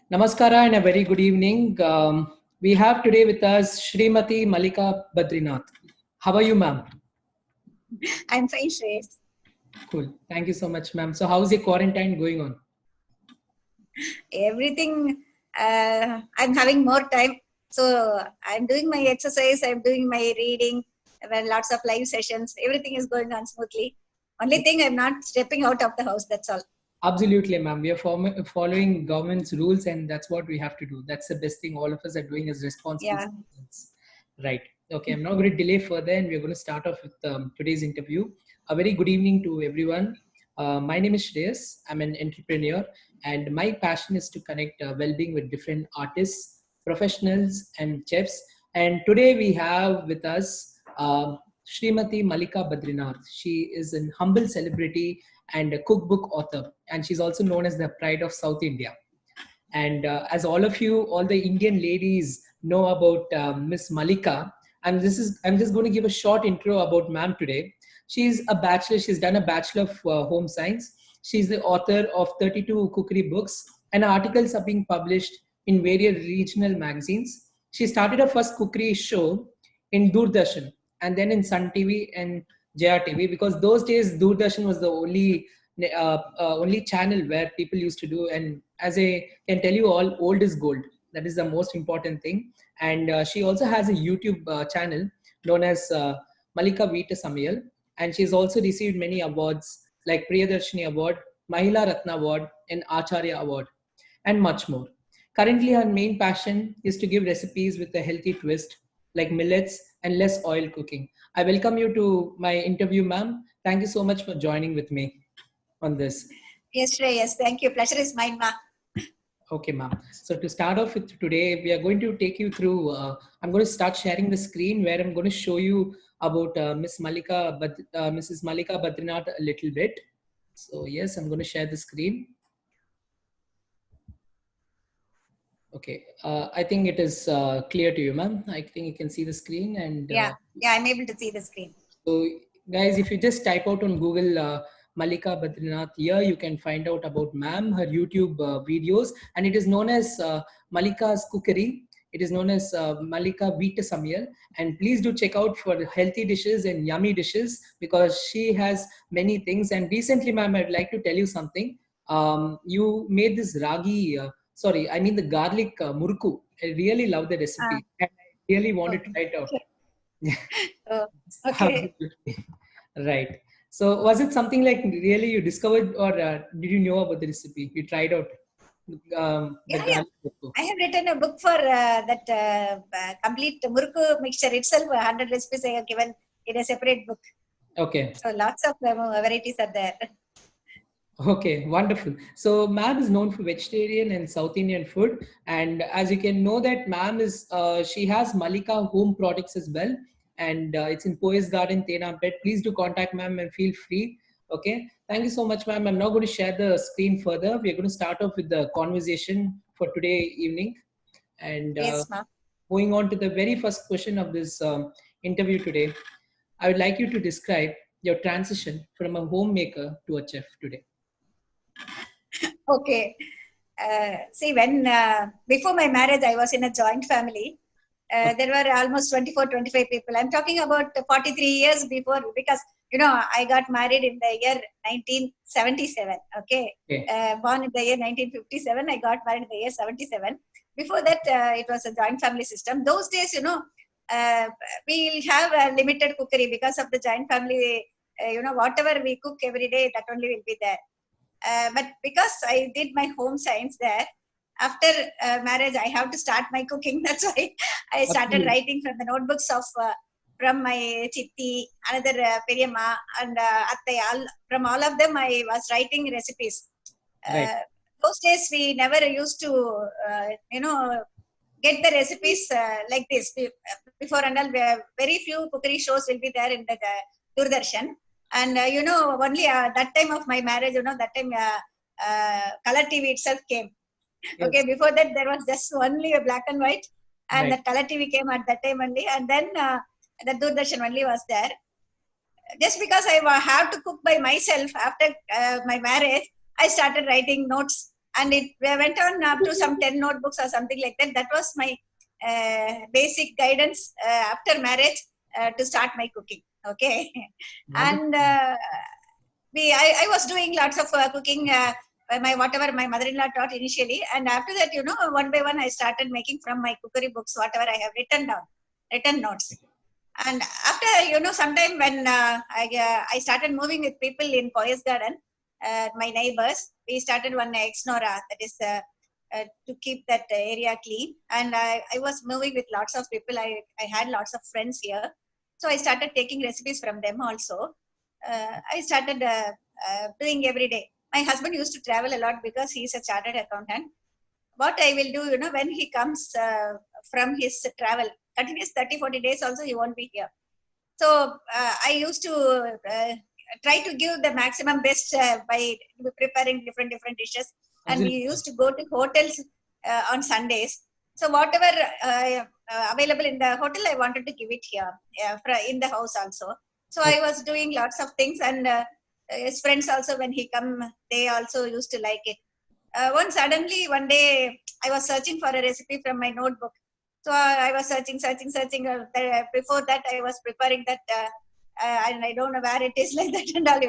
Namaskara and a very good evening. We have today with us Srimati Malika Badrinath. How are you, ma'am? I'm fine, Shreyas. Cool. Thank you so much, ma'am. So, how's your quarantine going on? Everything, I'm having more time. So I'm doing my exercise, I'm doing my reading, lots of live sessions. Everything is going on smoothly. Only thing, I'm not stepping out of the house, that's all. Absolutely, ma'am. We are following government's rules, and that's what we have to do. That's the best thing all of us are doing as responsible Yeah. citizens. Right. Okay, I'm not going to delay further, and we're going to start off with today's interview. A very good evening to everyone. My name is Shreyas. I'm an entrepreneur, and my passion is to connect well-being with different artists, professionals, and chefs. And today we have with us Srimati Malika Badrinath. She is an humble celebrity and a cookbook author, and she's also known as the pride of South India. And as all of you, all the Indian ladies know about Miss Malika, and I'm just going to give a short intro about ma'am today. She's a bachelor. She's done a bachelor of home science. She's the author of 32 cookery books, and articles are being published in various regional magazines. She started her first cookery show in Doordarshan, and then in Sun TV and Jaya TV, because those days Doordarshan was the only channel where people used to do. And as I can tell you all, old is gold. That is the most important thing. And she also has a YouTube channel known as Malika Veeta Samayal, and she's also received many awards like Priyadarshini Award, Mahila Ratna Award, and Acharya Award, and much more. Currently, her main passion is to give recipes with a healthy twist, like millets and less oil cooking. I welcome you to my interview, ma'am. Thank you so much for joining with me on this. Yes, Shreyas, thank you. Pleasure is mine, ma. Okay, ma'am. So to start off with today, we are going to take you through. I'm going to start sharing the screen where I'm going to show you about Mrs. Malika Badrinath a little bit. So yes, I'm going to share the screen. Okay, I think it is clear to you, ma'am. I think you can see the screen, and Yeah, I'm able to see the screen. so, guys, if you just type out on Google Malika Badrinath here, you can find out about ma'am, her YouTube videos, and it is known as Malika's Cookery. It is known as Malika Veeta Samayal, and please do check out for healthy dishes and yummy dishes, because she has many things. And recently, ma'am, I'd like to tell you something. You made this ragi. Sorry, I mean the garlic murku. I really love the recipe, and I really want to try it out. Oh, okay. Absolutely. Right. So, was it something like really you discovered, or did you know about the recipe? You tried out the Yeah. garlic cocoa. I have written a book for that complete murku mixture itself. 100 recipes I have given in a separate book. Okay. So lots of varieties are there. Okay, wonderful. So, ma'am is known for vegetarian and South Indian food, and as you can know that ma'am is she has Malika home products as well, and it's in Poise Garden, Tenampet. Please do contact ma'am and feel free. Okay, thank you so much, ma'am. I'm now going to share the screen further. We're going to start off with the conversation for today evening, and Yes, ma'am. moving on to the very first question of this interview today. I would like you to describe your transition from a homemaker to a chef today. Okay. See, when before my marriage, I was in a joint family. There were almost 24, 25 people. I'm talking about 43 years before, because, I got married in the year 1977. Okay. Born in the year 1957. I got married in the year 77. Before that, it was a joint family system. Those days, we'll have a limited cookery because of the joint family. Whatever we cook every day, that only will be there. But because I did my home science there, after marriage, I have to start my cooking. That's why I started writing from the notebooks of from my chitti, another Periyamma, and Attay. From all of them, I was writing recipes. Right. Those days, we never used to, get the recipes like this. Before and all, very few cookery shows will be there in the Doordarshan. And only that time of my marriage, that time color TV itself came. Yes. Okay, before that there was just only a black and white, and Right. the color TV came at that time only, and then the Doordarshan only was there. Just because I have to cook by myself after my marriage, I started writing notes and it went on up to some 10 notebooks or something like that. That was my basic guidance after marriage to start my cooking. Okay. And I was doing lots of cooking, whatever my mother-in-law taught initially, and after that, one by one I started making from my cookery books whatever I have written notes. And after, sometime when I started moving with people in Poyas Garden, my neighbors, we started one ex-Nora, that is to keep that area clean. And I was moving with lots of people. I had lots of friends here. So I started taking recipes from them also. I started doing every day. My husband used to travel a lot because he's a chartered accountant. What I will do, when he comes from his travel, continuous 30, 40 days also, he won't be here. So I used to try to give the maximum best by preparing different dishes. And we used to go to hotels on Sundays. So whatever available in the hotel, I wanted to give it here in the house also. So I was doing lots of things, and his friends also, when he come, they also used to like it. Suddenly one day I was searching for a recipe from my notebook. So I was searching. Before that, I was preparing that, and I don't know where it is like that and all,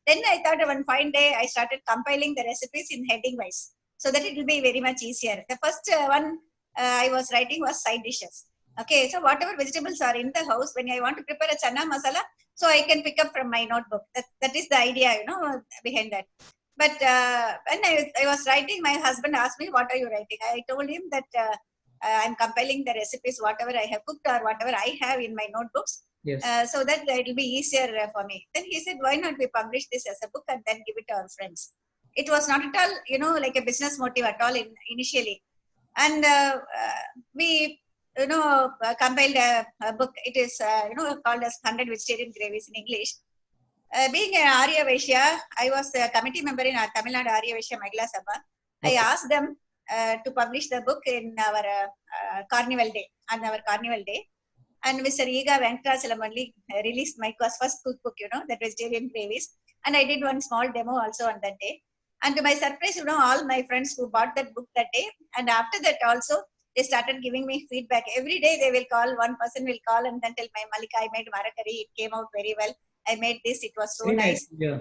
Then I thought one fine day I started compiling the recipes in heading wise, so that it will be very much easier. The first one I was writing was side dishes. Okay, so whatever vegetables are in the house, when I want to prepare a chana masala, so I can pick up from my notebook. That is the idea, behind that. But when I was writing, my husband asked me, "What are you writing?" I told him that I'm compiling the recipes, whatever I have cooked or whatever I have in my notebooks, so that it will be easier for me. Then he said, "Why not we publish this as a book and then give it to our friends?" It was not at all, like a business motive at all initially. And we, compiled a book. It is, called as 100 Vegetarian Gravies in English. Being an Arya Vaishya, I was a committee member in Tamil Nadu Arya Vaishya Mahila Sabha. I asked them to publish the book in our carnival day, on our carnival day. And Mr. Ega Venkatachalam only released my first cookbook, that vegetarian gravies. And I did one small demo also on that day. And to my surprise, all my friends who bought that book that day, and after that also, they started giving me feedback. Every day they will call, one person will call and then tell my Malika, I made marakari, it came out very well. I made this, it was so nice. Yeah.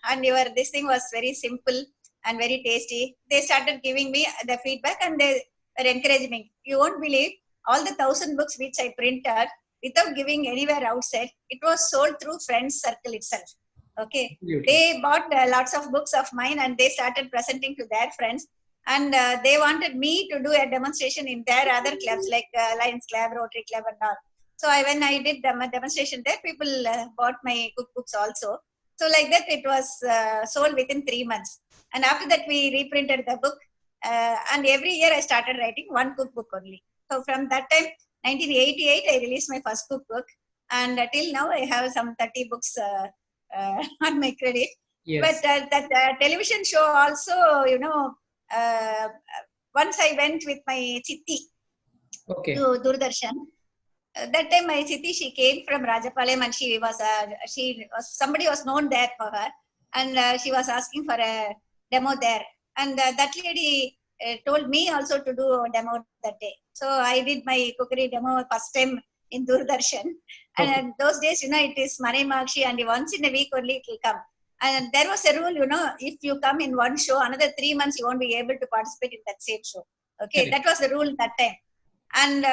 And this thing was very simple and very tasty. They started giving me the feedback, and they were encouraging me. You won't believe, all the 1,000 books which I printed without giving anywhere outside, it was sold through friends circle itself. Okay. They bought lots of books of mine and they started presenting to their friends. And they wanted me to do a demonstration in their other clubs like Lions Club, Rotary Club and all. So when I did the demonstration there, people bought my cookbooks also. So like that, it was sold within 3 months. And after that, we reprinted the book. And every year I started writing one cookbook only. So from that time, 1988, I released my first cookbook. And till now, I have some 30 books on my credit. Yes. But that television show also, once I went with my chitti to Doordarshan. That time my chitti, she came from Rajapalayam, and somebody was known there for her, and she was asking for a demo there. And that lady told me also to do a demo that day. So I did my cookery demo first time in Doordarshan. And those days, it is Mane Makshi, and once in a week only it will come. And there was a rule, if you come in one show, another 3 months you won't be able to participate in that same show. Okay, that was the rule that time. And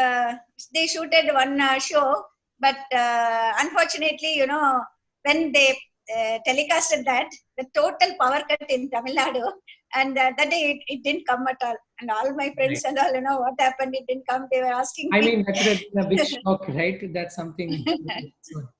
they shooted one show, but unfortunately, when they telecasted that, the total power cut in Tamil Nadu, and that day it didn't come at all. And all my friends and all, what happened, it didn't come. They were asking me. I mean, that would have been a big shock, right? That's something.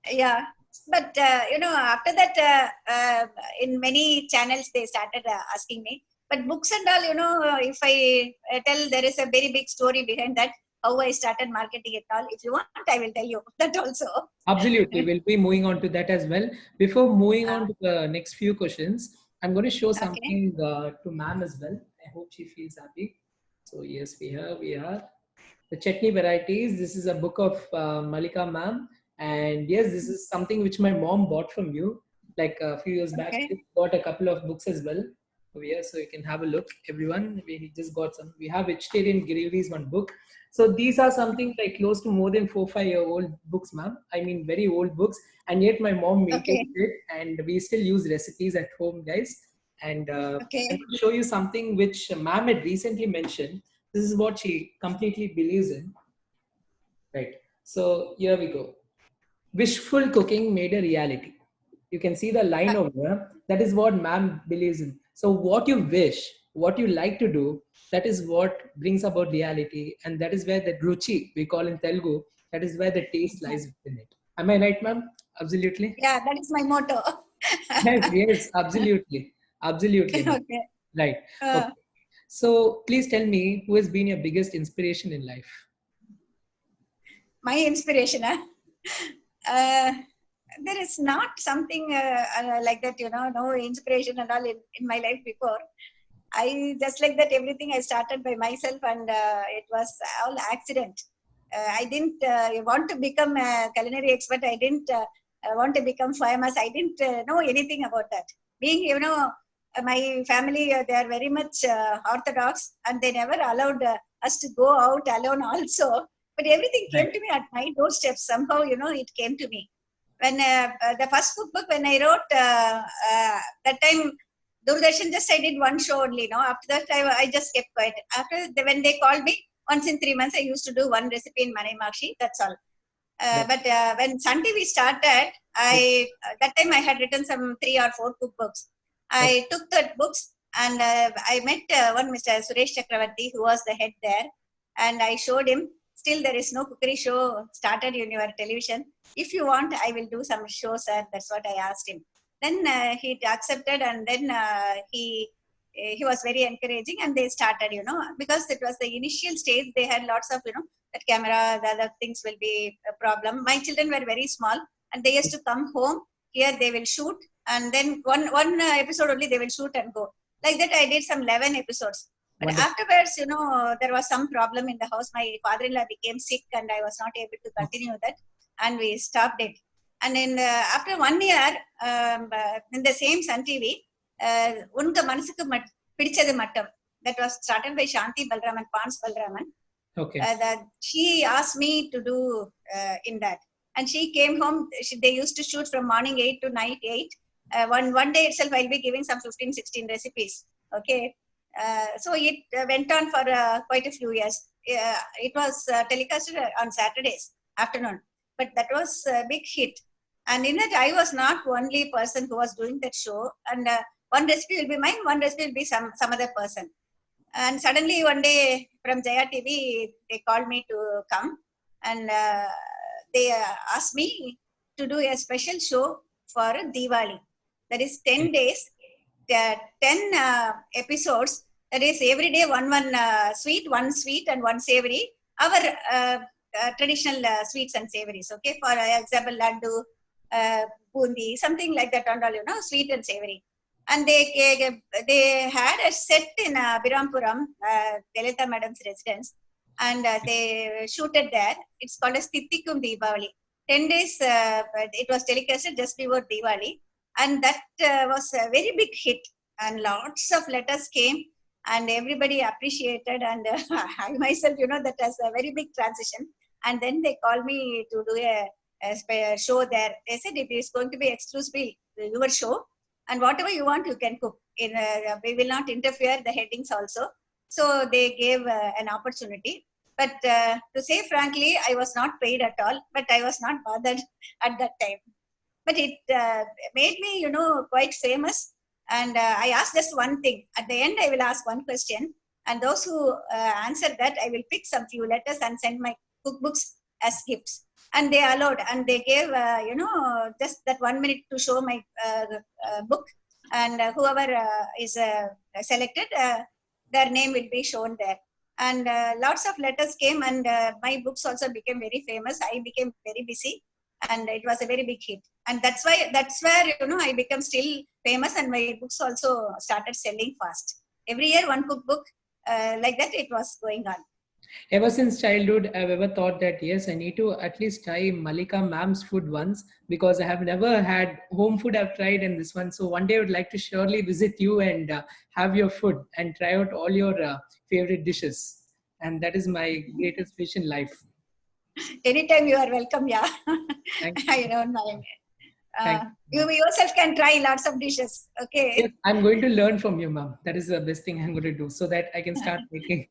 Yeah. But, after that, in many channels, they started asking me. But books and all, if I tell, there is a very big story behind that, how I started marketing it all. If you want, I will tell you that also. Absolutely. We'll be moving on to that as well. Before moving on to the next few questions, I'm going to show something to ma'am as well. I hope she feels happy. So yes, we are. The chutney varieties. This is a book of Malika ma'am. And yes, this is something which my mom bought from you like a few years back. She bought a couple of books as well. over here, so you can have a look. Everyone, we just got some. We have Vegetarian Gravies one book. So these are something like close to more than 4 5 year old books, ma'am. I mean, very old books, and yet my mom Okay. maintains it, and we still use recipes at home, guys. And I'm Okay. going to show you something which ma'am had recently mentioned. This is what she completely believes in, right? So here we go. Wishful cooking made a reality. You can see the line Uh, over here. That is what ma'am believes in. So what you wish, what you like to do, that is what brings about reality, and that is where the ruchi we call in Telugu. That is where the taste lies within it. Am I right, ma'am? Absolutely. yeah, that is my motto. Yes, yes, absolutely, absolutely, ma'am. Okay. Right. Uh, Okay. So please tell me who has been your biggest inspiration in life. my inspiration, huh? uh, there is not something like that, no inspiration and all in my life before. I just like that everything I started by myself, and it was all accident. I didn't want to become a culinary expert. I didn't want to become famous. I didn't know anything about that. Being, my family, they are very much orthodox, and they never allowed us to go out alone also. But everything came Right. to me at my doorstep. Somehow, it came to me. When the first cookbook, when I wrote, that time Doordarshan, just I did one show only. No, after that I just kept quiet. When they called me once in 3 months, I used to do one recipe in Manai Makshi. That's all. Right. But when Sun TV started, I that time I had written some 3 or 4 cookbooks. Okay. I took the books and I met one Mr. Suresh Chakravarti, who was the head there, and I showed him. Still, there is no cookery show started in your television. If you want, I will do some shows, sir. That's what I asked him. Then he accepted, and then he was very encouraging, and they started, because it was the initial stage. They had lots of, that camera, the other things will be a problem. My children were very small, and they used to come home. Here they will shoot, and then one episode only they will shoot and go. Like that, I did some 11 episodes. But Wonderful. afterwards, there was some problem in the house. My father-in-law became sick, and I was not able to continue that, and we stopped it. And in after 1 year, in the same Sun TV, Unga Manasukku Pidichadu Mattam, that was started by Shanti Balraman, Pans Balraman. Okay. That she asked me to do in that, and she came home. They used to shoot from morning 8 to night 8. One day itself, I'll be giving some 15, 16 recipes. Okay, so it went on for quite a few years. It was telecasted on Saturdays afternoon, but that was a big hit. And in it, I was not only person who was doing that show. And one recipe will be mine, one recipe will be some other person. And suddenly one day from Jaya TV, they called me to come, and they asked me to do a special show for Diwali. That is 10 days, 10 episodes. That is every day one sweet and one savory. Our traditional sweets and savories. Okay, for example, laddu, bundi, something like that, and all, sweet and savory. And they had a set in Birampuram, Delita Madam's residence, and they shooted there. It's called as Tittikum Diwali. 10 days, it was telecasted just before Diwali, and that was a very big hit. And lots of letters came, and everybody appreciated. And I myself, that was a very big transition. And then they called me to do a show there. They said it is going to be exclusively your show, and whatever you want you can cook in we will not interfere the headings also. So they gave an opportunity, but to say frankly, I was not paid at all, but I was not bothered at that time. But it made me quite famous. And I asked just one thing. At the end, I will ask one question, and those who answer that, I will pick some few letters and send my cookbooks as gifts. And they allowed, and they gave just that 1 minute to show my book, and whoever is selected, their name will be shown there. And lots of letters came, and my books also became very famous. I became very busy, and it was a very big hit. And that's where I become still famous, and my books also started selling fast. Every year one cookbook, like that it was going on. Ever since childhood, I've ever thought that yes, I need to at least try Malika ma'am's food once because I have never had home food. I've tried in this one, so one day I would like to surely visit you and have your food and try out all your favorite dishes. And that is my greatest wish in life. Anytime you are welcome, yeah. Thank I you. don't mind. Thank You you. yourself can try lots of dishes. Yes, Okay. I'm going to learn from you, ma'am. That is the best thing I'm going to do so that I can start making.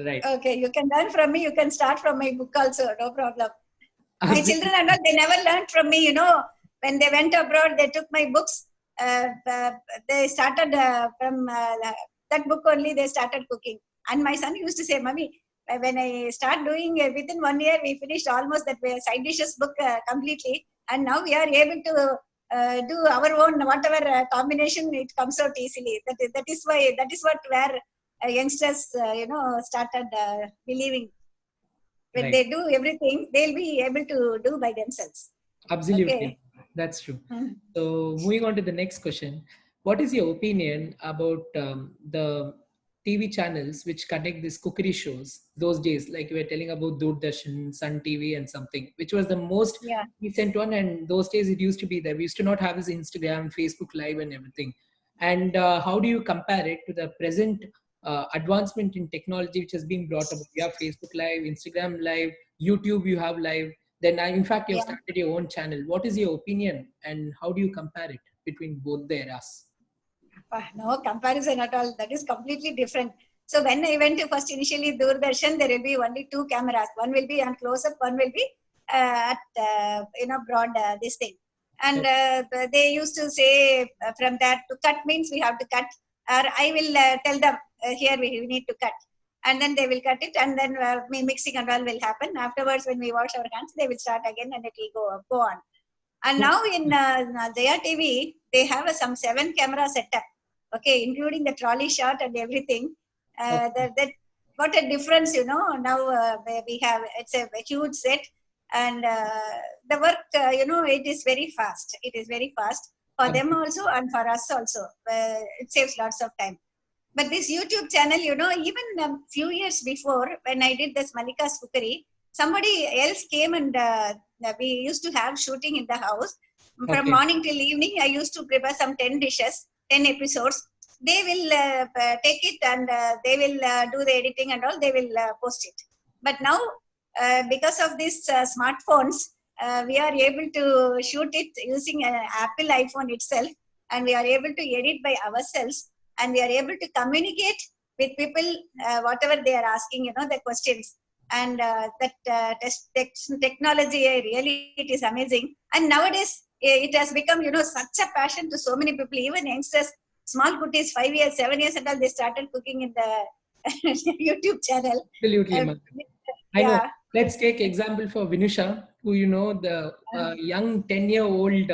Right. Okay, you can learn from me. You can start from my book also. No problem. My children Absolutely. and all, they never learned from me. When they went abroad, they took my books. They started from that book only. They started cooking. And my son used to say, "Mommy, when I start doing within 1 year, we finished almost that side dishes book completely, and now we are able to do our own whatever combination. It comes out easily. That is what where youngsters, started believing when Right. they do everything, they'll be able to do by themselves. Absolutely. Okay. That's true. Mhm. So, moving on to the next question. What is your opinion about the TV channels which connect these cookery shows those days? Like you were telling about Doordarshan, Sun TV, and something, which was the most Yeah. recent one. And those days it used to be there. We used to not have this Instagram, Facebook Live, and everything. And how do you compare it to the present advancement in technology which has been brought about? You have Facebook Live, Instagram Live, YouTube, you have Live, then in fact you have Yeah. started your own channel. What is your opinion and how do you compare it between both the eras? No comparison at all. That is completely different. So when I went to first initially Doordarshan, there will be only two cameras. One will be on close up, one will be at broad this thing. And Okay. they used to say from that to cut means we have to cut. Or I will tell them here we need to cut, and then they will cut it, and then mixing and all will happen. Afterwards, when we wash our hands, they will start again, and it will go on. And now in Jaya TV, they have some 7 camera setup, okay, including the trolley shot and everything. Okay. What a difference, now we have, it's a huge set, and the work, it is very fast. It is very fast for them Absolutely. also and for us also. It saves lots of time. But this YouTube channel, even a few years before when I did this Malika's Cookery, somebody else came and we used to have shooting in the house. From Okay. morning till evening, I used to prepare some 10 dishes, 10 episodes. They will take it and they will do the editing and all, they will post it. But now, because of these smartphones, we are able to shoot it using an Apple iPhone itself, and we are able to edit by ourselves, and we are able to communicate with people whatever they are asking, the questions. And technology, really, it is amazing. And nowadays it has become, such a passion to so many people, even youngsters, small kutis, 5 years, 7 years and all, they started cooking in the YouTube channel. Absolutely, uh, ma'am. I know. yeah. Let's take example for Vinusha, who the young 10-year-old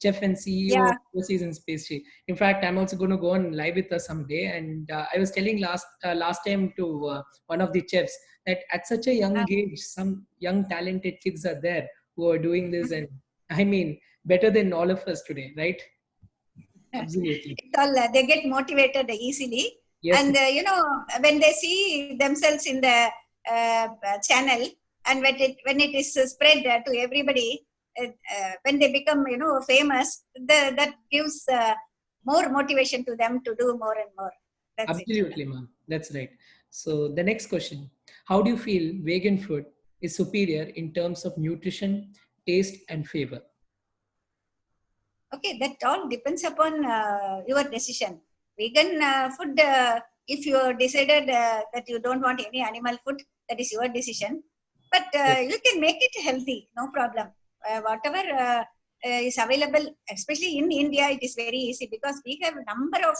chef and CEO of Yeah. Overseas in Space. In fact, I'm also going to go on live with her someday. And I was telling last time to one of the chefs that at such a young uh, age, some young talented kids are there who are doing this, and I mean better than all of us today, right? Absolutely. it's all they get motivated easily. Yes. And when they see themselves in the channel, and when it is spread to everybody, when they become, famous, that gives more motivation to them to do more and more. That's it. Absolutely, ma'am. That's right. So the next question: how do you feel vegan food is superior in terms of nutrition, taste, and flavor? Okay, that all depends upon your decision. Vegan food, if you decided that you don't want any animal food, that is your decision. But Yes. you can make it healthy, no problem. Whatever is available, especially in India, it is very easy because we have a number of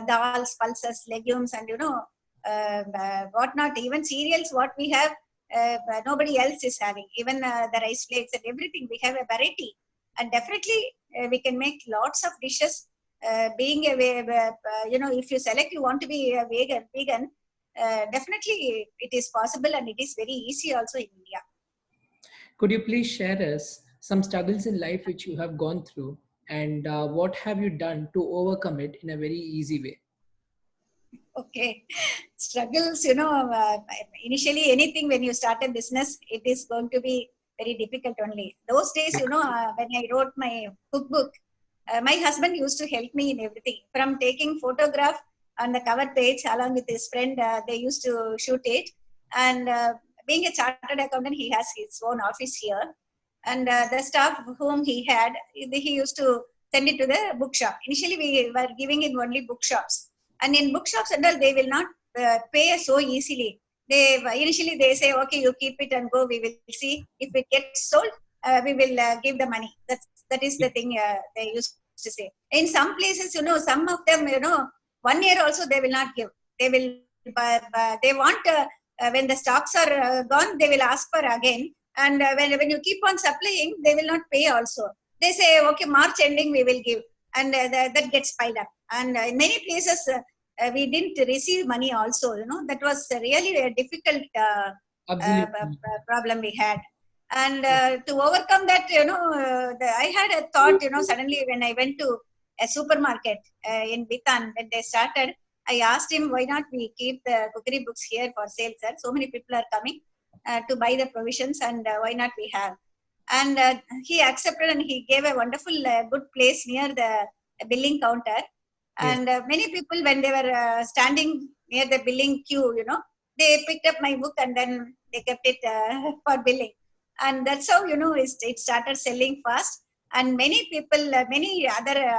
dals, pulses, legumes, and whatnot. Even cereals, what we have, nobody else is having. Even the rice flakes and everything, we have a variety, and definitely we can make lots of dishes. Being a if you select you want to be a vegan, definitely it is possible, and it is very easy also in India. Could you please share us some struggles in life which you have gone through, and what have you done to overcome it in a very easy way? Okay. Struggles, initially anything when you start a business, it is going to be very difficult only. Those days, when I wrote my cookbook, my husband used to help me in everything from taking photograph on the cover page along with his friend. They used to shoot it. And being a chartered accountant, he has his own office here. And the staff whom he had, he used to send it to the bookshop. Initially, we were giving it only bookshops. And in bookshops and all, they will not pay so easily. They initially they say, okay, you keep it and go. We will see if it gets sold. We will give the money. That is the thing they used to say. In some places, some of them, 1 year also they will not give. They will. They want when the stocks are gone, they will ask for again. And when you keep on supplying, they will not pay also. They say, okay, March ending we will give, and that gets piled up. And in many places we didn't receive money also. That was really a difficult Absolutely. problem we had. And to overcome that, I had a thought. Suddenly when I went to a supermarket in Bitan when they started, I asked him, why not we keep the cookery books here for sale, sir? So many people are coming to buy the provisions, and why not we have? And he accepted, and he gave a wonderful good place near the billing counter. Yes. And many people, when they were standing near the billing queue, they picked up my book and then they kept it for billing. And that's how, it started selling fast. And many people, many other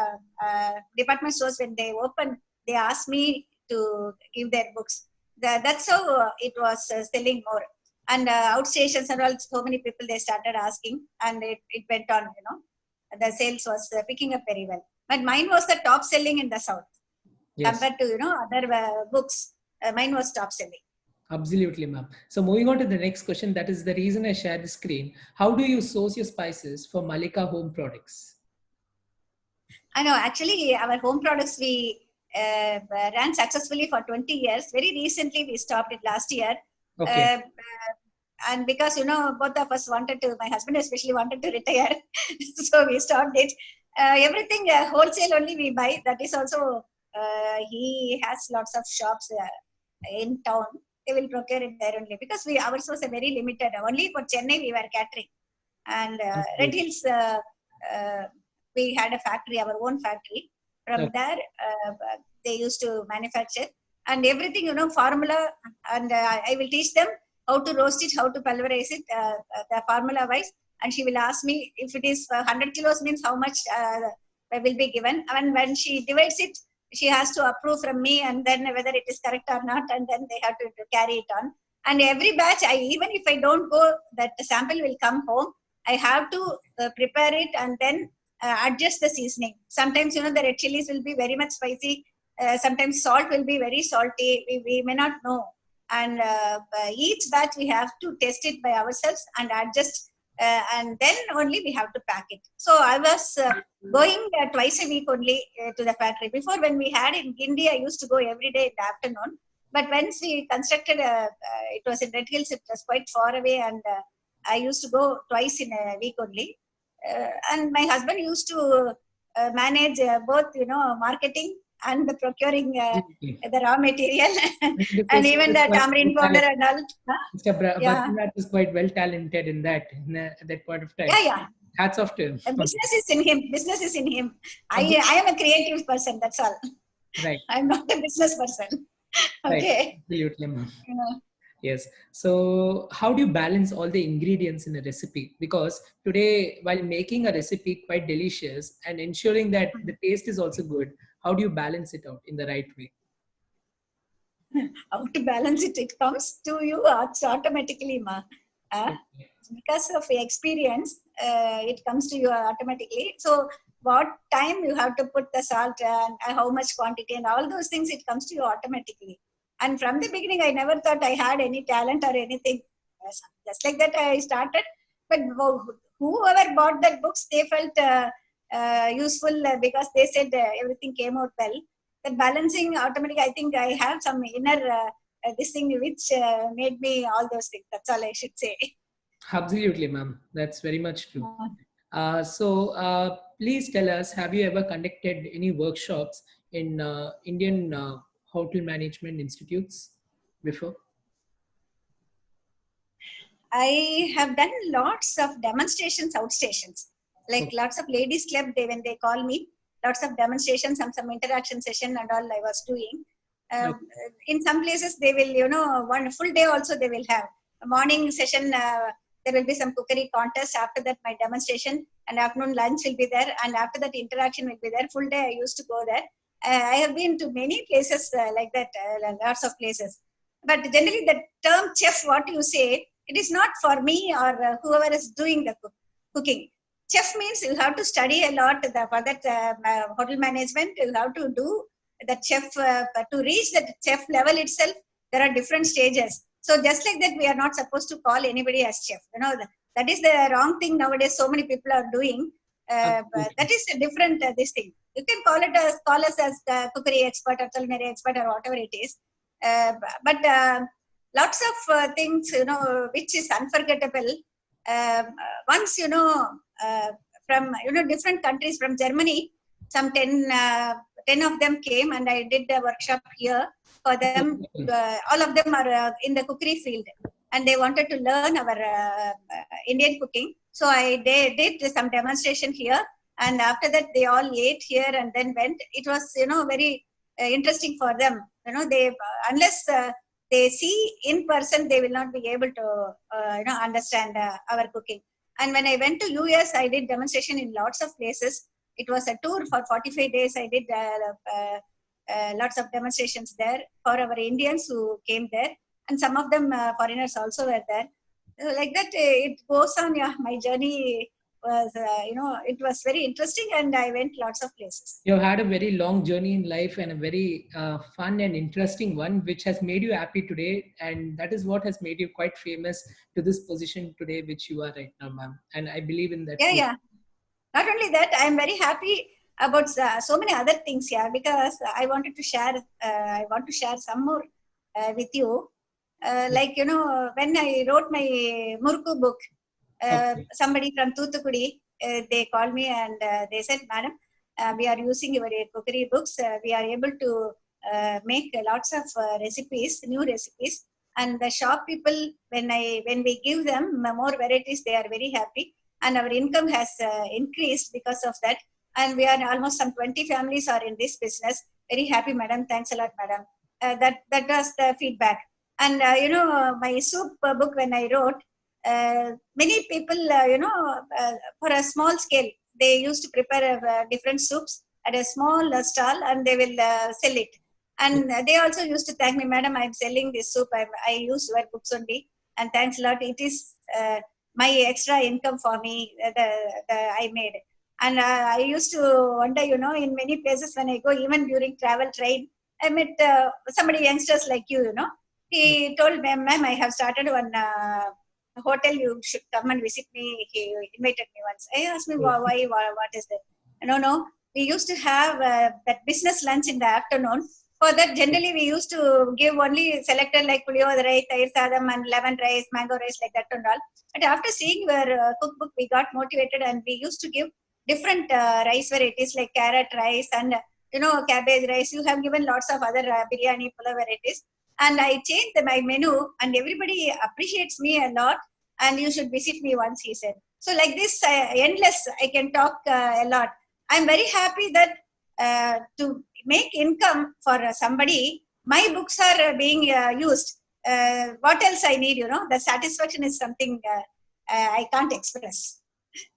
department stores, when they open, they asked me to give their books. That's how it was selling more. And outstations and all, so many people, they started asking, and it went on, the sales was picking up very well. But mine was the top selling in the south. Yes. Compared to other books, mine was top selling. Absolutely, ma'am. So moving on to the next question, that is the reason I shared the screen. How do you source your spices for Mallika Home Products? I know, actually, our home products, we ran successfully for 20 years. Very recently, we stopped it last year. Okay. And because, both of us wanted to, my husband especially wanted to retire. So we stopped it. Everything wholesale only we buy. That is also, he has lots of shops in town. They will procure it there only, because ours was a very limited. Only for Chennai we were catering. And Red Hills, we had a factory, our own factory. From there, they used to manufacture. And everything, formula. And I will teach them how to roast it, how to pulverize it, the formula wise. And she will ask me if it is 100 kilos means how much will be given. And when she divides it, she has to approve from me, and then whether it is correct or not, and then they have to carry it on. And every batch, even if I don't go, that sample will come home. I have to prepare it and then adjust the seasoning. Sometimes, the red chilies will be very much spicy. Sometimes salt will be very salty. We may not know. And each batch we have to test it by ourselves and adjust, and then only we have to pack it. So I was going twice a week only to the factory. Before, when we had in Guindy, I used to go every day in the afternoon. But once we constructed, it was in Red Hills, it was quite far away, and I used to go twice in a week only. And my husband used to manage both, marketing and the procuring the raw material and even the tamarind powder and all. Mr. Bhattinath is quite well talented in that, at that point of time. Yeah. Hats off to him. Business is in him. Business is in him. I am a creative person. That's all. Right. I'm not a business person. Okay. Right. Absolutely, ma'am. Yes. So how do you balance all the ingredients in a recipe? Because today, while making a recipe quite delicious and ensuring that the taste is also good, how do you balance it out in the right way? How to balance it? It comes to you automatically, ma. Because of experience, it comes to you automatically. So what time you have to put the salt and how much quantity and all those things, it comes to you automatically. And from the beginning, I never thought I had any talent or anything. Just like that, I started. But whoever bought that books, they felt useful because they said everything came out well. That balancing automatically, I think I have some inner this thing which made me all those things. That's all I should say. Absolutely, ma'am. That's very much true. So please tell us, have you ever conducted any workshops in Indian hotel management institutes before? I have done lots of demonstrations, outstations, like Okay. lots of ladies club. When they call me, lots of demonstrations, some interaction session and all I was doing. Okay. In some places they will, one full day also they will have a morning session. There will be some cookery contest. After that, my demonstration and afternoon lunch will be there. And after that, interaction will be there. Full day I used to go there. I have been to many places like that, lots of places. But generally, the term chef, what you say, it is not for me or whoever is doing the cooking. Chef means you have to study a lot for that hotel management. You have to do the chef to reach that chef level itself. There are different stages. So just like that, we are not supposed to call anybody as chef. That is the wrong thing nowadays. So many people are doing. But that is a different this thing. You can call us as cookery expert or culinary expert or whatever it is. But lots of things which is unforgettable. Once from different countries, from Germany, some 10 of them came and I did a workshop here for them. All of them are in the cookery field and they wanted to learn our Indian cooking. So they did some demonstration here, and after that they all ate here and then went. It was very interesting for them. They unless they see in person, they will not be able to understand our cooking. And when I went to US, I did demonstration in lots of places. It was a tour for 45 days. I did lots of demonstrations there for our Indians who came there, and some of them foreigners also were there. Like that, it goes on. Yeah, my journey was, it was very interesting, and I went lots of places. You have had a very long journey in life and a very fun and interesting one, which has made you happy today. And that is what has made you quite famous to this position today, which you are right now, ma'am. And I believe in that. Yeah, yeah. Not only that, I am very happy about so many other things here, because I wanted to share. I want to share some more with you. Like when I wrote my Murku book, Okay. somebody from Thoothukudi, they called me and they said, "Madam, we are using your cookery books. We are able to make lots of recipes, new recipes, and the shop people, when we give them more varieties, they are very happy, and our income has increased because of that. And we are almost some 20 families are in this business. Very happy, madam. Thanks a lot, madam." That was the feedback. And my soup book, when I wrote, many people, for a small scale, they used to prepare different soups at a small stall and they will sell it. And they also used to thank me, "Madam, I'm selling this soup. I use your books only. And thanks a lot. It is my extra income for me I made." And I used to wonder, in many places when I go, even during travel train, I met somebody youngsters like you, He told me, "Ma'am, I have started one hotel. You should come and visit me." He invited me once. I asked me, why, what is that? No. We used to have that business lunch in the afternoon. For that, generally, we used to give only selected like puliodarai, tair sadam, and lemon rice, mango rice, like that and all. But after seeing your cookbook, we got motivated and we used to give different rice varieties like carrot rice and cabbage rice. You have given lots of other biryani, pulao varieties. And I changed my menu, and everybody appreciates me a lot. And you should visit me once, he said. So like this, endless, I can talk a lot. I'm very happy that to make income for somebody, my books are being used. What else I need? The satisfaction is something I can't express.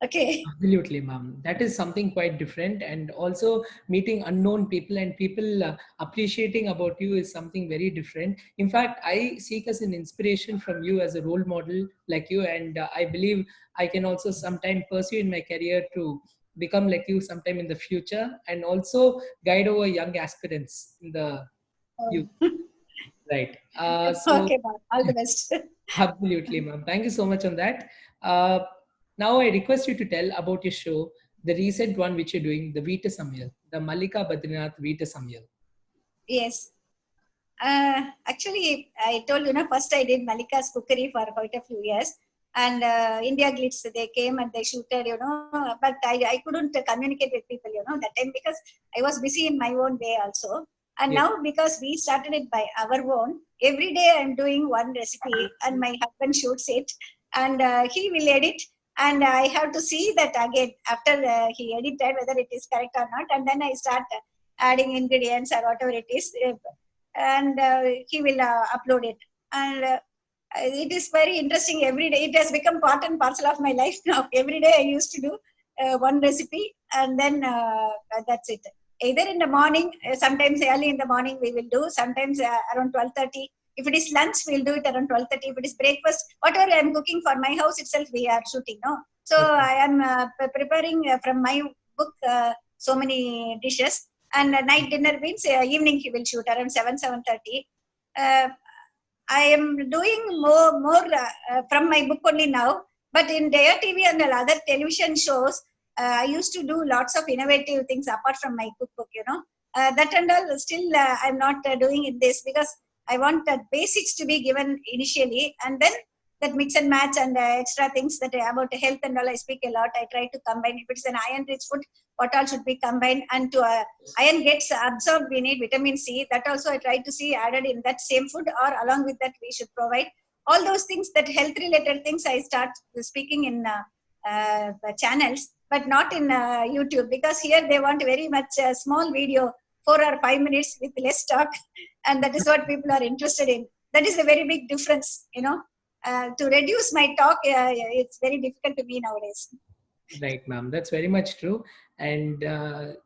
Okay. Absolutely, ma'am. That is something quite different. And also meeting unknown people and people appreciating about you is something very different. In fact, I seek as an inspiration from you as a role model like you. And I believe I can also sometime pursue in my career to become like you sometime in the future, and also guide over young aspirants in the youth. Right. So Okay, ma'am. All the best. absolutely, ma'am. Thank you so much on that. Uh, Now I request you to tell about your show, the recent one which you're doing, the Vita Samyal, the Mallika Badrinath Vita Samyal. Yes. Actually, I told first I did Malika's cookery for quite a few years, and India Glitz, they came and they shooted, but I couldn't communicate with people, that time, because I was busy in my own way also. And Yes. now, because we started it by our own, every day I'm doing one recipe, and my husband shoots it, and he will edit, and I have to see that again after he edited whether it is correct or not, and then I start adding ingredients or whatever it is, and he will upload it. And it is very interesting every day. It has become part and parcel of my life now. Every day I used to do one recipe, and then that's it. Either in the morning, sometimes early in the morning we will do, sometimes around 12:30. If it is lunch, we'll do it around 12:30. If it is breakfast, whatever I am cooking for my house itself, we are shooting. No, so Okay. I am preparing from my book so many dishes. And night dinner means evening he will shoot around 7:30. Uh, I am doing more from my book only now. But in Daya TV and other television shows, I used to do lots of innovative things apart from my cookbook. That and all. Still, I'm not doing it this because I want the basics to be given initially, and then that mix and match and extra things that about health and all. I speak a lot. I try to combine. If it's an iron-rich food, what all should be combined, and to iron gets absorbed, we need vitamin C. That also I try to see added in that same food, or along with that we should provide all those things, that health related things. I start speaking in channels, but not in YouTube, because here they want very much small video, 4 or 5 minutes with less talk, and that is what people are interested in. That is a very big difference. To reduce my talk, it's very difficult to me nowadays. Right, ma'am. That's very much true. And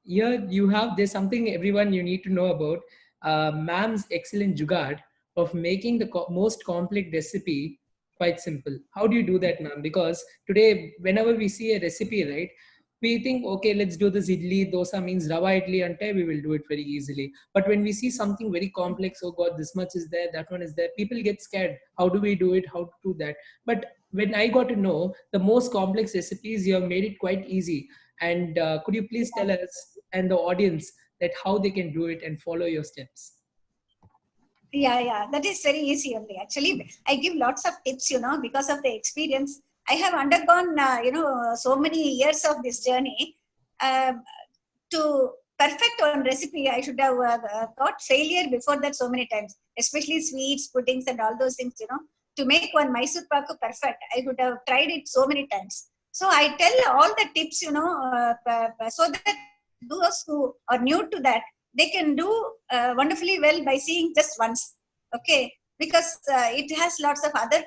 here you have, there's something everyone you need to know about. Ma'am's excellent jugaad of making the most complex recipe quite simple. How do you do that, ma'am? Because today, whenever we see a recipe, right, we think, okay, let's do this idli, dosa means rava idli, and we will do it very easily. But when we see something very complex, oh God, this much is there, that one is there, people get scared. How do we do it? How to do that? But when I got to know the most complex recipes, you have made it quite easy. And could you please tell us and the audience that how they can do it and follow your steps? Yeah, that is very easy only. Actually, I give lots of tips, because of the experience. I have undergone, so many years of this journey. um, to perfect one recipe, I should have got failure before that so many times, especially sweets, puddings, and all those things. To make one Mysore Pak perfect, I would have tried it so many times. So I tell all the tips, so that those who are new to that, they can do wonderfully well by seeing just once. Okay, because it has lots of other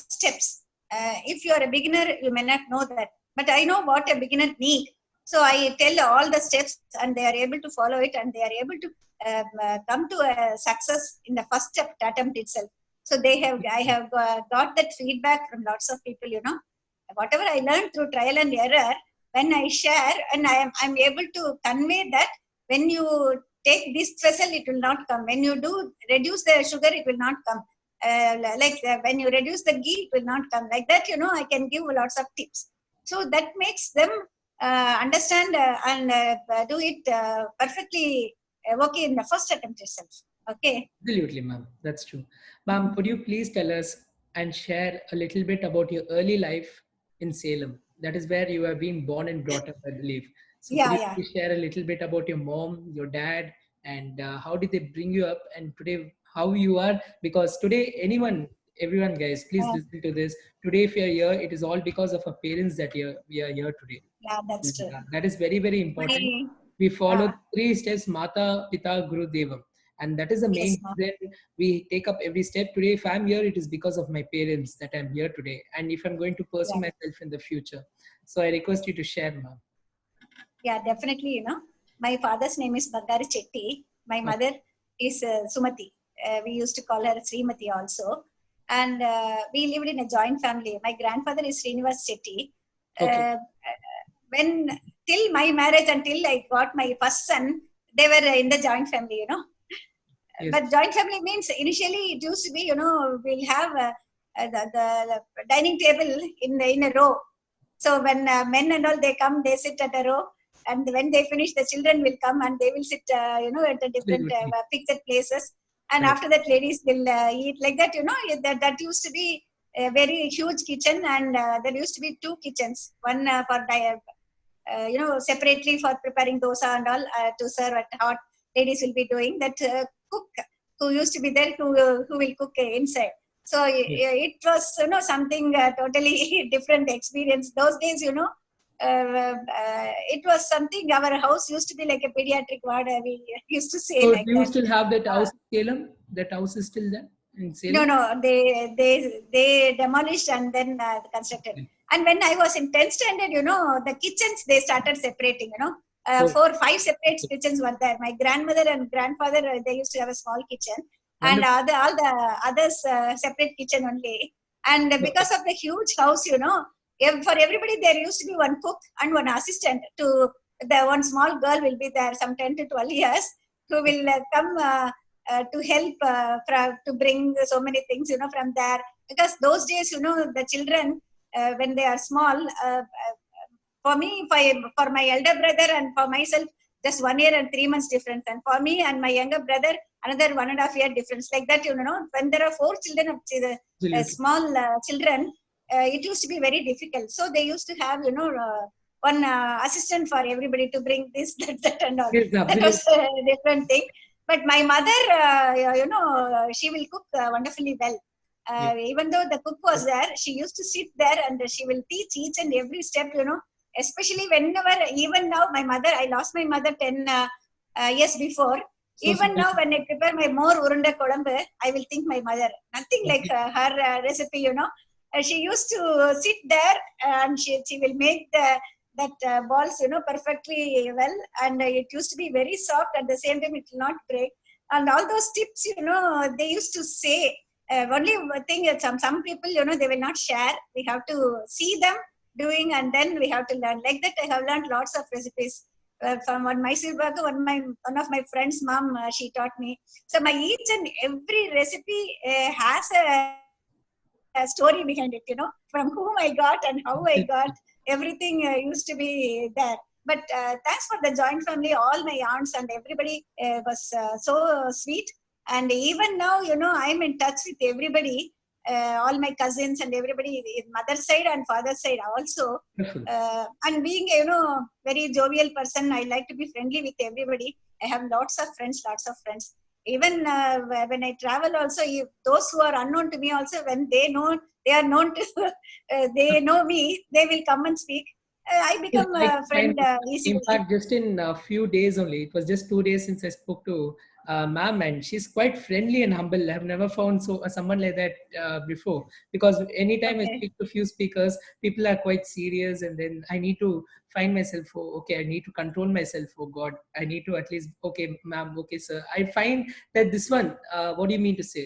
steps. If you are a beginner, you may not know that, but I know what a beginner need. So I tell all the steps, and they are able to follow it, and they are able to come to a success in the first step attempt itself. So I have got that feedback from lots of people. Whatever I learned through trial and error, when I share, and I'm able to convey that when you take this vessel, it will not come. When you do reduce the sugar, it will not come. When you reduce the ghee, it will not come. Like that, I can give lots of tips. So that makes them understand and do it perfectly okay in the first attempt itself. Okay. Absolutely, ma'am. That's true. Ma'am, could you please tell us and share a little bit about your early life in Salem? That is where you have been born and brought up, I believe. So could Yeah, you yeah. please share a little bit about your mom, your dad, and how did they bring you up, and today how you are? Because today, everyone, guys, please uh, listen to this. Today, if you are here, it is all because of our parents that we are here today. yeah, that's And, true. that is very, very important. My We follow uh, three steps: Mata, Pita, Guru, Devam, and that is the yes, main ma'am. reason we take up every step. Today, if I'm here, it is because of my parents that I'm here today, and if I'm going to pursue Yeah, myself in the future. So I request you to share, ma'am. yeah, definitely. My father's name is Bagari Chetty. My Okay. mother is Sumati. We used to call her Srimati also. And we lived in a joint family. My grandfather is Srinivas Chetty. Okay. uh, when till my marriage, until I got my first son, they were in the joint family. Yes. But joint family means initially it used to be, we'll have the dining table in a row. So when men and all they come, they sit at a row, and when they finish, the children will come and they will sit, at the different Absolutely. fixed places. And Right. after that, ladies will eat like that. That used to be a very huge kitchen, and there used to be two kitchens, one separately for preparing dosa and all to serve at hot. ladies will be doing that. Cook who used to be there who will cook inside. So it was something totally different experience. Those days, it was something. Our house used to be like a pediatric ward. We used to say So like do you that. still have that house in Salem? That house is still there in No, Salem? they demolished and then constructed. And when I was in 10th standard, the kitchens they started separating. Oh, 4, 5 separate kitchens were there. My grandmother and grandfather they used to have a small kitchen, and wonderful. all the others separate kitchen only. And because of the huge house, for everybody there used to be one cook and one assistant. To the one small girl will be there, some 10 to 12 years, who will come. To help to bring so many things from there, because those days the children when they are small, for me, for my elder brother and for myself, just 1 year and 3 months difference, and for me and my younger brother another 1.5 year difference, like that. When there are 4 children of Absolutely. small children, it used to be very difficult. So they used to have one assistant for everybody to bring this that and all. Yes, That was absolutely. a different thing. But my mother, she will cook wonderfully well. Yeah. Even though the cook was there, she used to sit there and she will teach each and every step, especially whenever, even now, my mother, I lost my mother 10 years before. So Even sorry. now, when I prepare my more urunda kolambu, I will think my mother. Nothing like Okay. her recipe, she used to sit there and she will make that balls, perfectly well. And it used to be very soft. At the same time, it will not break. And all those tips, they used to say. Only thing is some people, they will not share. We have to see them doing and then we have to learn. Like that, I have learned lots of recipes from one Mysore burger. One of my friends' mom, she taught me. So my each and every recipe has a story behind it. From whom I got and how I got. Everything used to be there. But thanks for the joint family. All my aunts and everybody was so sweet. And even now, I'm in touch with everybody, all my cousins and everybody, mother side and father side also. Wonderful. And being, very jovial person, I like to be friendly with everybody. I have lots of friends, Even when I travel also, those who are unknown to me also, when they are known to, they know me, they will come and speak. I It's become like a kind friend of, in easily. fact, just in a few days only, it was just 2 days since I spoke to ma'am, and she's quite friendly and humble. I've never found someone like that before. Because anytime I Okay. speak to few speakers, people are quite serious, and then I need to find myself. Oh, okay, I need to control myself. Oh God, I need to at least. Okay, ma'am. Okay, sir. I find that this one. What do you mean to say?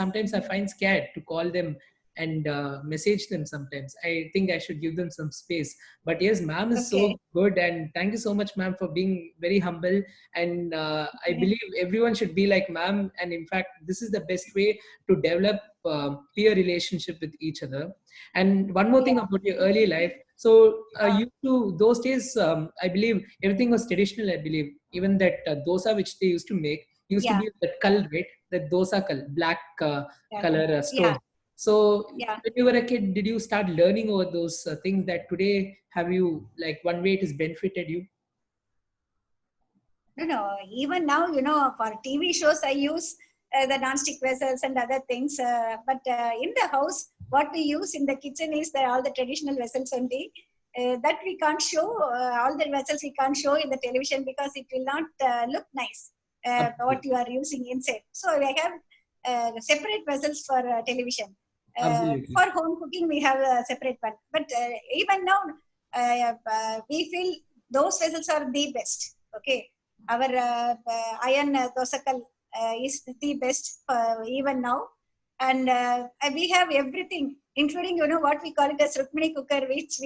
Sometimes I find scared to call them and message them sometimes. I think I should give them some space. But yes, ma'am is Okay. so good, and thank you so much, ma'am, for being very humble. And I Okay. believe everyone should be like ma'am. And in fact, this is the best way to develop peer relationship with each other. And one more thing Yeah. about your early life. So you to those days, I believe everything was traditional. I believe even that dosa which they used to make used to Yeah. be that kal, right? That dosa kal, black Yeah. color Yeah. stone. So Yeah. when you were a kid, did you start learning over those things that today have you like one way it has benefited you? No, no. Even now, for TV shows, I use the non-stick vessels and other things. But in the house, what we use in the kitchen is all the traditional vessels only. That we can't show. All the vessels we can't show in the television because it will not look nice. What Absolutely. you are using inside. So I have separate vessels for television. Absolutely. For home cooking, we have a separate one. But even now, we feel those vessels are the best. Okay, our iron dosakal is the best even now. And we have everything, including, what we call it as Rukmini cooker, which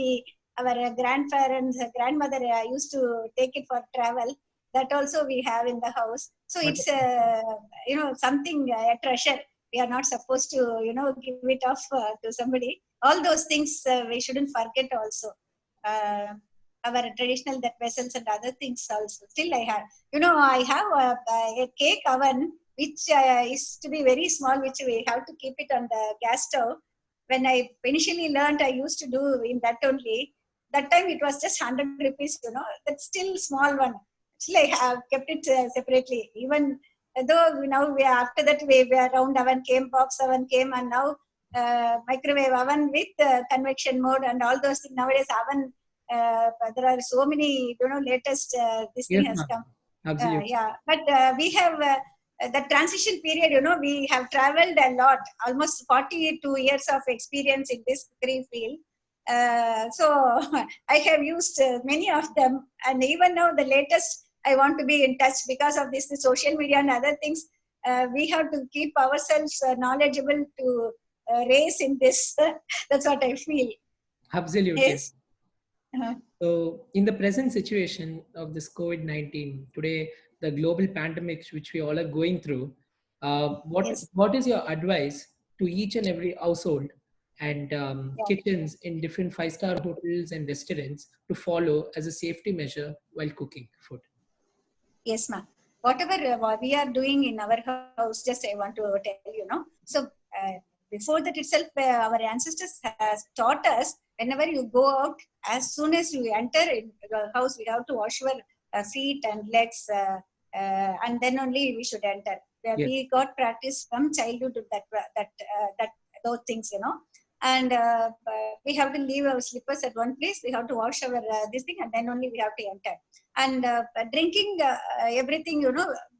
our grandparents, grandmother used to take it for travel. That also we have in the house. So it's, Wonderful. something, a treasure. We are not supposed to, give it off to somebody. All those things we shouldn't forget also. Uh, our traditional that vessels and other things also. Still, I have. I have a cake oven which is to be very small, which we have to keep it on the gas stove. When I initially learned, I used to do in that only. That time it was just 100 rupees. That's still small one. Still, I have kept it separately. Even though now after that we round oven came, box oven came, and now microwave oven with convection mode and all those things. Nowadays oven, there are so many latest this thing Yes, has ma'am. come. Absolutely. Yeah, but we have the transition period. We have traveled a lot, almost 42 years of experience in this three field. So I have used many of them, and even now the latest I want to be in touch because of this, the social media and other things. We have to keep ourselves knowledgeable to race in this. That's what I feel. Absolutely. Yes. Uh-huh. So, in the present situation of this COVID-19, today, the global pandemic which we all are going through, Yes. what is your advice to each and every household and Yeah. kitchens in different five-star hotels and restaurants to follow as a safety measure while cooking food? Yes, ma'am. Whatever what we are doing in our house, just I want to tell. So before that itself, our ancestors has taught us, whenever you go out, as soon as you enter in the house, we have to wash your feet and legs, and then only we should enter. Yes. We got practice from childhood to that those things. And we have to leave our slippers at one place. We have to wash our this thing, and then only we have to enter. And drinking everything,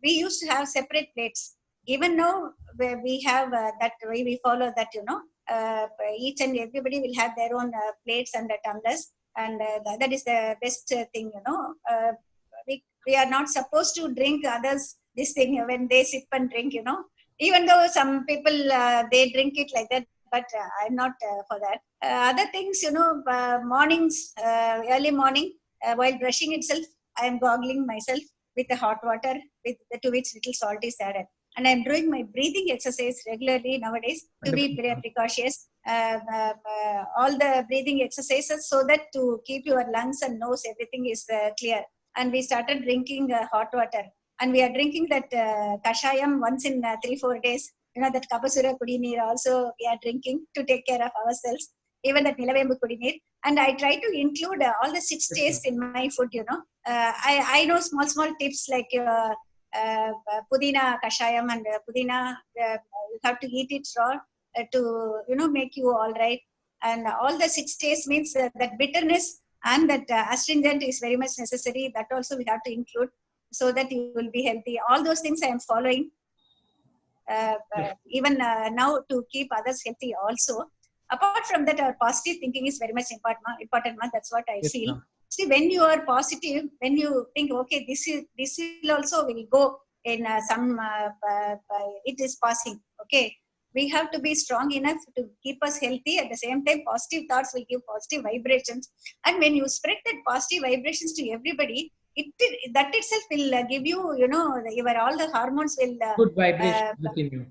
we used to have separate plates. Even now, where we have that way, we follow that. Each and everybody will have their own plates and tumblers, and that is the best thing. We are not supposed to drink others this thing when they sip and drink. Even though some people they drink it like that, but I'm not for that. Other things, mornings, early morning, while brushing itself, I am goggling myself with the hot water to which little salt is added. And I'm doing my breathing exercise regularly nowadays to be Wonderful. very precautious. All the breathing exercises so that to keep your lungs and nose, everything is clear. And we started drinking hot water. And we are drinking that kashayam once in 3-4 days. That Kapasura Kudineer also we are drinking to take care of ourselves. Even that Nilavembu Kudineer. And I try to include all the 6 tastes in my food. I know small tips like pudina kashayam and pudina. You have to eat it raw to make you all right. And all the 6 tastes means that bitterness and that astringent is very much necessary. That also we have to include so that you will be healthy. All those things I am following. Even now to keep others healthy also. Apart from that, our positive thinking is very much important. That's what I Yes, feel. ma'am. See, when you are positive, when you think, okay, this will also will go in some, it is passing. Okay, we have to be strong enough to keep us healthy. At the same time, positive thoughts will give positive vibrations. And when you spread that positive vibrations to everybody, that itself will give you, your all the hormones will Good vibration within you.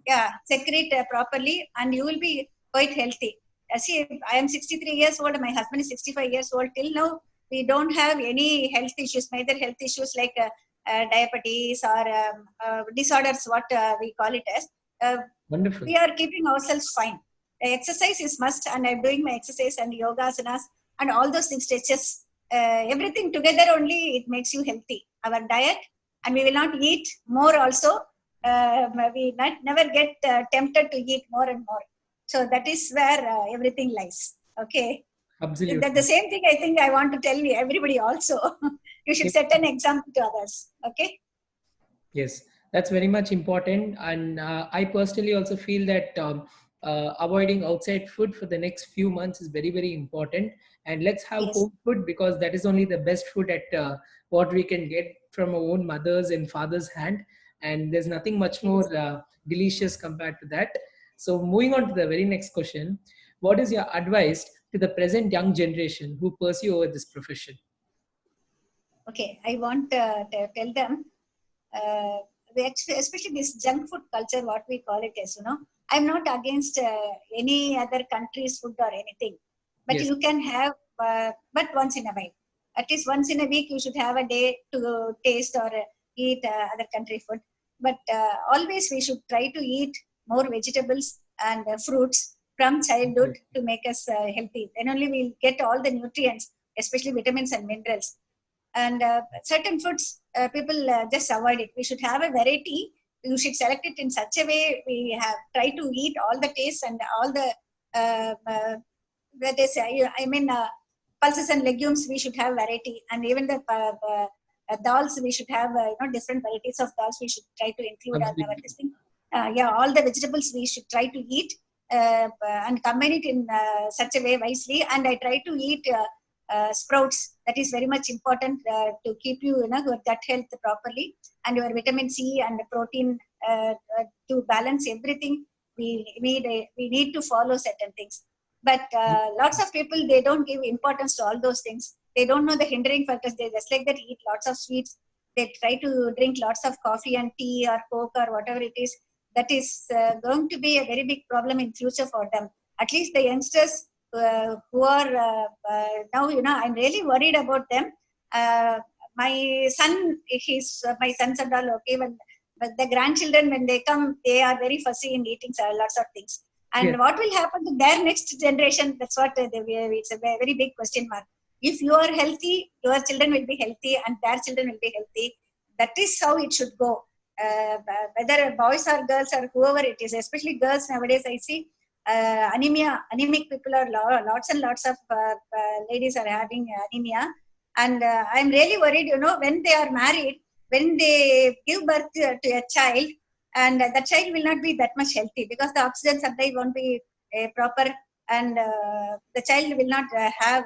secrete properly, and you will be quite healthy. See, I am 63 years old. My husband is 65 years old. Till now, we don't have any health issues, neither health issues like diabetes or disorders, what we call it as. Wonderful. We are keeping ourselves fine. Exercise is must, and I'm doing my exercise and yoga asanas and all those things, stretches. Everything together only, it makes you healthy. Our diet, and we will not eat more also. We never get tempted to eat more and more. So that is where everything lies. Okay. Absolutely. The same thing I think I want to tell you, everybody also. You should set an example to others. Okay. Yes, that's very much important. And I personally also feel that avoiding outside food for the next few months is very, very important. And let's have Yes. home food because that is only the best food at what we can get from our own mothers and fathers' hand. And there's nothing much more delicious compared to that. So, moving on to the very next question, what is your advice to the present young generation who pursue over this profession? Okay. I want to tell them. Uh, Especially this junk food culture, what we call it as, I'm not against any other country's food or anything, but Yes. you can have, but once in a while, at least once in a week, you should have a day to taste or eat other country food. But always we should try to eat more vegetables and fruits from childhood to make us healthy. Then only we'll get all the nutrients, especially vitamins and minerals. And certain foods people just avoid it. We should have a variety. You should select it in such a way. We have try to eat all the tastes and all the that is, pulses and legumes. We should have variety, and even the dals. We should have different varieties of dals. We should try to include on our Absolutely. this thing. All the vegetables we should try to eat and combine it in such a way wisely. And I try to eat sprouts. That is very much important to keep your gut health properly, and your vitamin C and protein to balance everything. We need to follow certain things. But lots of people, they don't give importance to all those things. They don't know the hindering factors. They just like that eat lots of sweets. They try to drink lots of coffee and tea or coke or whatever it is. That is going to be a very big problem in future for them. At least the youngsters who are now, I'm really worried about them. My son, my sons and all okay. But the grandchildren, when they come, they are very fussy in eating lots of things. And Yes. what will happen to their next generation? That's what it's a very big question mark. If you are healthy, your children will be healthy, and their children will be healthy. That is how it should go. Whether boys or girls or whoever it is, especially girls nowadays, I see anemic people are lots and lots of ladies are having anemia. And I'm really worried, when they are married, when they give birth to a child, and the child will not be that much healthy because the oxygen supply won't be proper, and the child will not have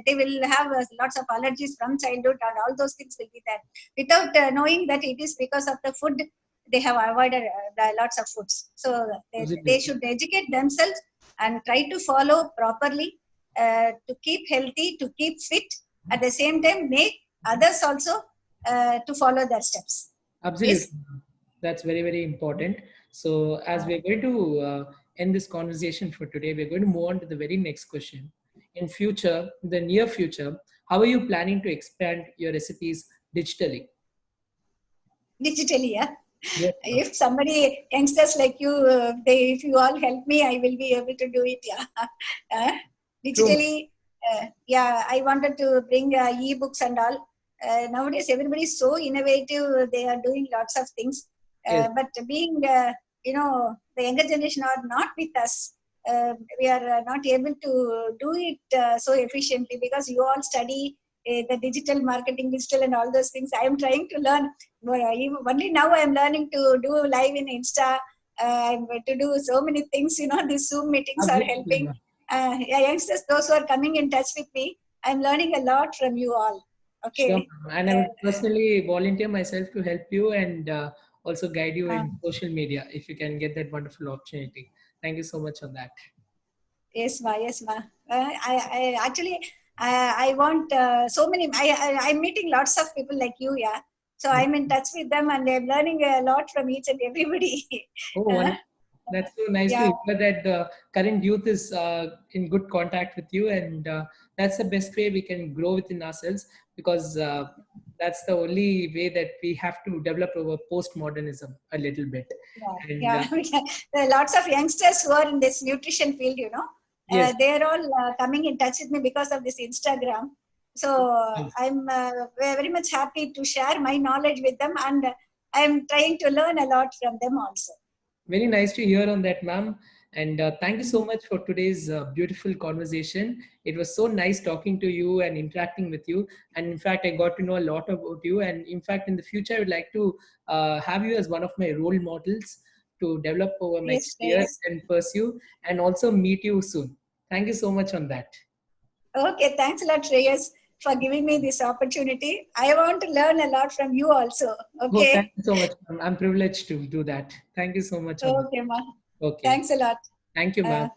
they will have lots of allergies from childhood, and all those things will be there without knowing that it is because of the food they have avoided lots of foods. So they should educate themselves and try to follow properly to keep healthy, to keep fit, at the same time make others also to follow their steps. Absolutely. Yes. That's very, very important. So as we're going to end this conversation for today, we're going to move on to the very next question. In future, in the near future, how are you planning to expand your recipes digitally? Digitally, yeah. Yes, If somebody, youngsters like you, if you all help me, I will be able to do it. Yeah. true. Digitally, I wanted to bring e-books and all. Nowadays, everybody is so innovative. They are doing lots of things. Yes, But being, the younger generation are not with us. We are not able to do it so efficiently because you all study the digital marketing, digital and all those things. I am trying to learn. Only now I am learning to do live in Insta, to do so many things. These Zoom meetings are absolutely, helping. ma'am. Youngsters, those who are coming in touch with me, I'm learning a lot from you all. Sure, Okay. ma'am. And I would personally volunteer myself to help you and also guide you in Um, social media if you can get that wonderful opportunity. Thank you so much on that. yes, ma. Yes, ma. I actually, I want so many. I'm meeting lots of people like you, yeah. So I'm in touch with them, and I'm learning a lot from each and everybody. Oh, Uh, that's so nice to yeah. hear that the current youth is in good contact with you, and that's the best way we can grow within ourselves because that's the only way that we have to develop our postmodernism a little bit. And Yeah. There are lots of youngsters who are in this nutrition field, yes, they're all coming in touch with me because of this Instagram. So yes. I'm very much happy to share my knowledge with them, and I'm trying to learn a lot from them also. Very nice to hear on that, ma'am. And thank you so much for today's beautiful conversation. It was so nice talking to you and interacting with you. And in fact, I got to know a lot about you. And in fact, in the future, I would like to have you as one of my role models to develop over my Yes, career yes. and pursue, and also meet you soon. Thank you so much on that. Okay, thanks a lot, Shreyas, for giving me this opportunity. I want to learn a lot from you also. Oh, thank Okay. you so much, ma'am. I'm privileged to do that. Thank you so much on that. Okay, ma. Okay. Thanks a lot. Thank you, Uh, ma'am.